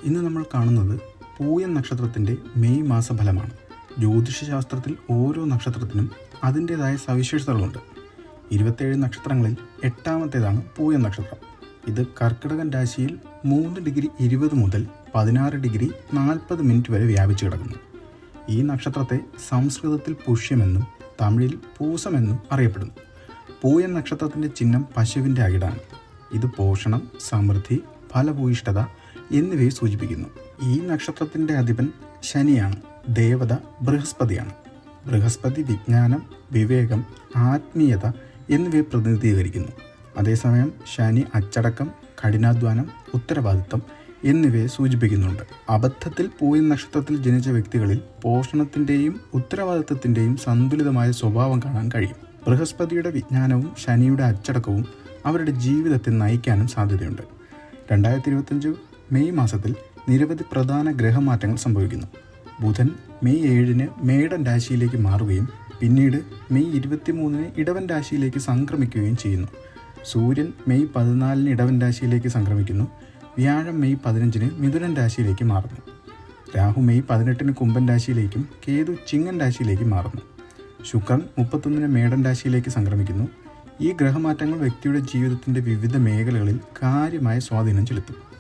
ഇന്ന് നമ്മൾ കാണുന്നത് പൂയം നക്ഷത്രത്തിൻ്റെ മെയ് മാസഫലമാണ്. ജ്യോതിഷശാസ്ത്രത്തിൽ ഓരോ നക്ഷത്രത്തിനും അതിൻ്റേതായ സവിശേഷതകളുണ്ട്. 27 നക്ഷത്രങ്ങളിൽ 8ാമത്തേതാണ് പൂയം നക്ഷത്രം. ഇത് കർക്കിടകൻ രാശിയിൽ 3°20 മുതൽ 16°40 വരെ വ്യാപിച്ചു കിടക്കുന്നു. ഈ നക്ഷത്രത്തെ സംസ്കൃതത്തിൽ പുഷ്യമെന്നും തമിഴിൽ പൂസമെന്നും അറിയപ്പെടുന്നു. പൂയം നക്ഷത്രത്തിൻ്റെ ചിഹ്നം പശുവിൻ്റെ അകിടാണ്. ഇത് പോഷണം, സമൃദ്ധി, ഫലഭൂയിഷ്ഠത എന്നിവയെ സൂചിപ്പിക്കുന്നു. ഈ നക്ഷത്രത്തിൻ്റെ അധിപൻ ശനിയാണ്. ദേവത ബൃഹസ്പതിയാണ്. ബൃഹസ്പതി വിജ്ഞാനം, വിവേകം, ആത്മീയത എന്നിവയെ പ്രതിനിധീകരിക്കുന്നു. അതേസമയം ശനി അച്ചടക്കം, കഠിനാധ്വാനം, ഉത്തരവാദിത്തം എന്നിവയെ സൂചിപ്പിക്കുന്നുണ്ട്. അബദ്ധത്തിൽ പൂയം നക്ഷത്രത്തിൽ ജനിച്ച വ്യക്തികളിൽ പോഷണത്തിൻ്റെയും ഉത്തരവാദിത്തത്തിൻ്റെയും സന്തുലിതമായ സ്വഭാവം കാണാൻ കഴിയും. ബൃഹസ്പതിയുടെ വിജ്ഞാനവും ശനിയുടെ അച്ചടക്കവും അവരുടെ ജീവിതത്തെ നയിക്കാനും സാധ്യതയുണ്ട്. 2025 മെയ് മാസത്തിൽ നിരവധി പ്രധാന ഗ്രഹമാറ്റങ്ങൾ സംഭവിക്കുന്നു. ബുധൻ മെയ് 7 മേടൻ രാശിയിലേക്ക് മാറുകയും പിന്നീട് മെയ് 23 ഇടവൻ രാശിയിലേക്ക് സംക്രമിക്കുകയും ചെയ്യുന്നു. സൂര്യൻ മെയ് 14 ഇടവൻ രാശിയിലേക്ക് സംക്രമിക്കുന്നു. വ്യാഴം മെയ് 15 മിഥുനൻ രാശിയിലേക്ക് മാറുന്നു. രാഹു മെയ് 18 കുംഭൻ രാശിയിലേക്കും കേതു ചിങ്ങൻ രാശിയിലേക്കും മാറുന്നു. ശുക്രൻ 31 മേടൻ രാശിയിലേക്ക് സംക്രമിക്കുന്നു. ഈ ഗ്രഹമാറ്റങ്ങൾ വ്യക്തിയുടെ ജീവിതത്തിൻ്റെ വിവിധ മേഖലകളിൽ കാര്യമായ സ്വാധീനം ചെലുത്തും.